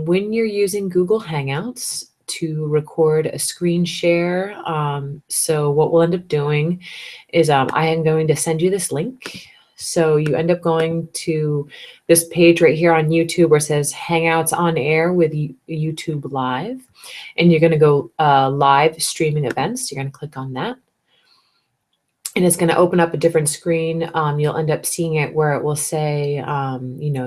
when you're using Google Hangouts to record a screen share, so what we'll end up doing is I am going to send you this link. So you end up going to this page right here on YouTube where it says Hangouts on Air with YouTube Live. And you're going to go live streaming events. You're going to click on that. And it's going to open up a different screen. You'll end up seeing it where it will say,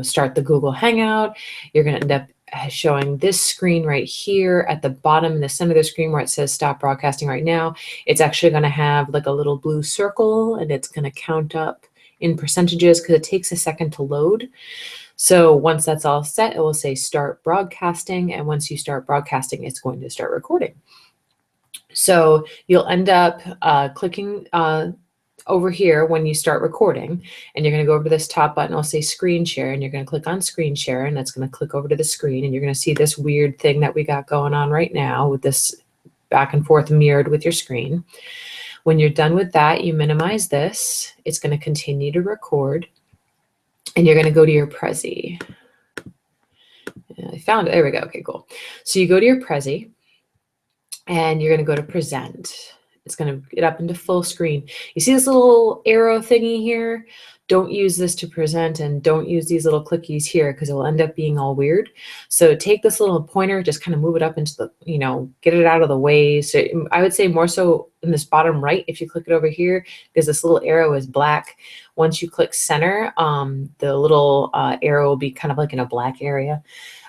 start the Google Hangout. You're going to end up showing this screen right here at the bottom in the center of the screen where it says stop broadcasting right now. It's actually going to have like a little blue circle, and it's going to count up in percentages because it takes a second to load. So once that's all set, it will say start broadcasting. And once you start broadcasting, it's going to start recording. So you'll end up clicking over here when you start recording, and you're going to go over to this top button. It'll say screen share, and you're going to click on screen share, and that's going to click over to the screen, and you're going to see this weird thing that we got going on right now with this back and forth mirrored with your screen. When you're done with that, you minimize this. It's going to continue to record, and you're going to go to your Prezi. I found it. There we go. Okay, cool. So you go to your Prezi, and you're going to go to present. It's going to get up into full screen. You see this little arrow thingy here? Don't use this to present, and don't use these little clickies here because it will end up being all weird. So take this little pointer, just kind of move it up into the, get it out of the way. So I would say more so in this bottom right, if you click it over here, because this little arrow is black. Once you click center, the little arrow will be kind of like in a black area.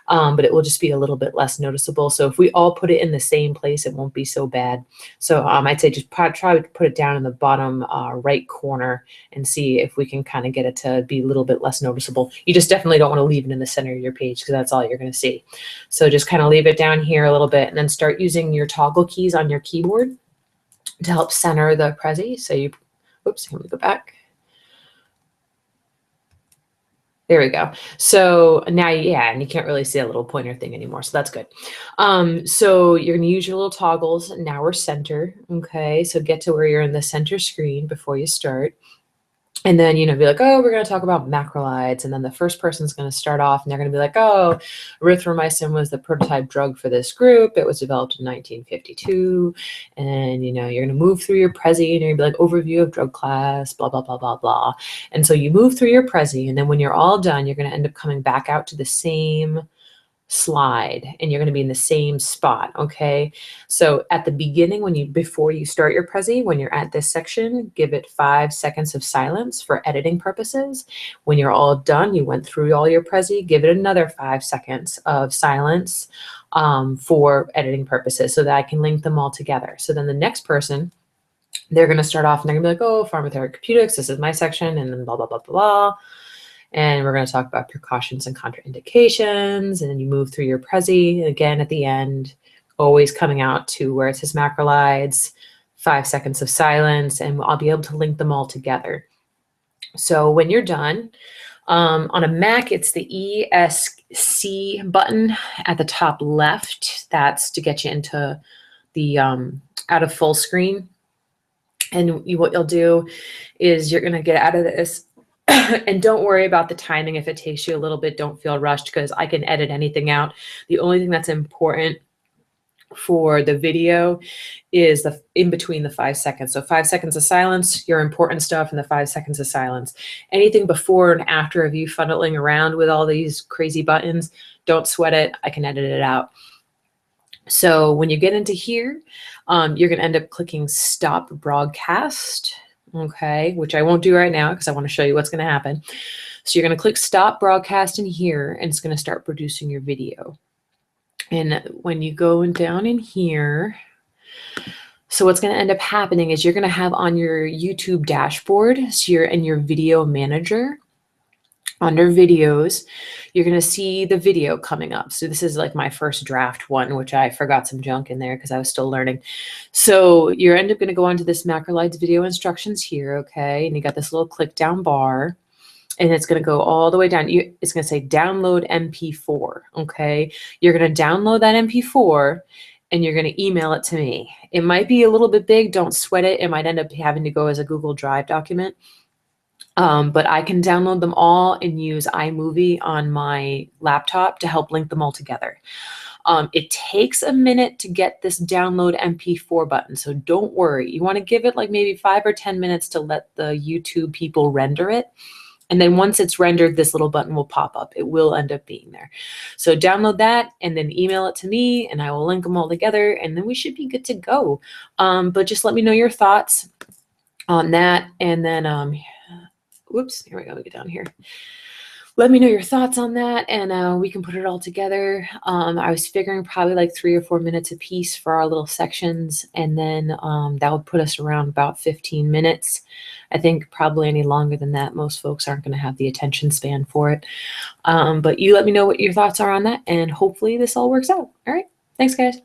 But it will just be a little bit less noticeable. So if we all put it in the same place, it won't be so bad. So I'd say just try to put it down in the bottom right corner and see if we can kind of get it to be a little bit less noticeable. You just definitely don't want to leave it in the center of your page because that's all you're going to see. So just kind of leave it down here a little bit and then start using your toggle keys on your keyboard to help center the Prezi. So oops, let me go back. There we go. So now, yeah, and you can't really see a little pointer thing anymore. So that's good. So you're going to use your little toggles. Now we're center. Okay. So get to where you're in the center screen before you start. And then, be like, oh, we're going to talk about macrolides. And then the first person's going to start off and they're going to be like, oh, erythromycin was the prototype drug for this group. It was developed in 1952. And, you're going to move through your Prezi and you're going to be like, overview of drug class, blah, blah, blah, blah, blah. And so you move through your Prezi. And then when you're all done, you're going to end up coming back out to the same slide and you're going to be in the same spot. Okay. So at the beginning, before you start your Prezi, when you're at this section, give it 5 seconds of silence for editing purposes. When you're all done, you went through all your Prezi, give it another 5 seconds of silence for editing purposes so that I can link them all together. So then the next person, they're going to start off and they're going to be like, oh, pharmacotherapeutics, this is my section, and then blah, blah, blah, blah, blah. And we're going to talk about precautions and contraindications. And then you move through your Prezi again at the end, always coming out to where it says macrolides, 5 seconds of silence, and I'll be able to link them all together. So when you're done, on a Mac, it's the ESC button at the top left. That's to get you into the out of full screen. And what you'll do is you're going to get out of this. And don't worry about the timing. If it takes you a little bit, don't feel rushed because I can edit anything out. The only thing that's important for the video is the in between the 5 seconds. So 5 seconds of silence, your important stuff, and the 5 seconds of silence. Anything before and after of you funneling around with all these crazy buttons, don't sweat it. I can edit it out. So when you get into here, you're going to end up clicking stop broadcast. Okay, which I won't do right now because I want to show you what's going to happen. So you're going to click stop broadcast in here and it's going to start producing your video. And when you go down in here, so what's going to end up happening is you're going to have on your YouTube dashboard, so you're in your video manager. Under videos, you're going to see the video coming up. So this is like my first draft one, which I forgot some junk in there because I was still learning. So you're end up going to go onto this Macrolides video instructions here. Okay. And you got this little click down bar and it's going to go all the way down. It's going to say download MP4. Okay. You're going to download that MP4 and you're going to email it to me. It might be a little bit big. Don't sweat it. It might end up having to go as a Google Drive document. But I can download them all and use iMovie on my laptop to help link them all together. It takes a minute to get this download MP4 button, so don't worry. You want to give it like maybe 5 or 10 minutes to let the YouTube people render it. And then once it's rendered, this little button will pop up. It will end up being there. So download that and then email it to me and I will link them all together and then we should be good to go. But just let me know your thoughts on that. And then, whoops, here we go, we get down here. Let me know your thoughts on that and we can put it all together. I was figuring probably like 3 or 4 minutes a piece for our little sections. And then that would put us around about 15 minutes. I think probably any longer than that, most folks aren't going to have the attention span for it. But you let me know what your thoughts are on that and hopefully this all works out. All right. Thanks, guys.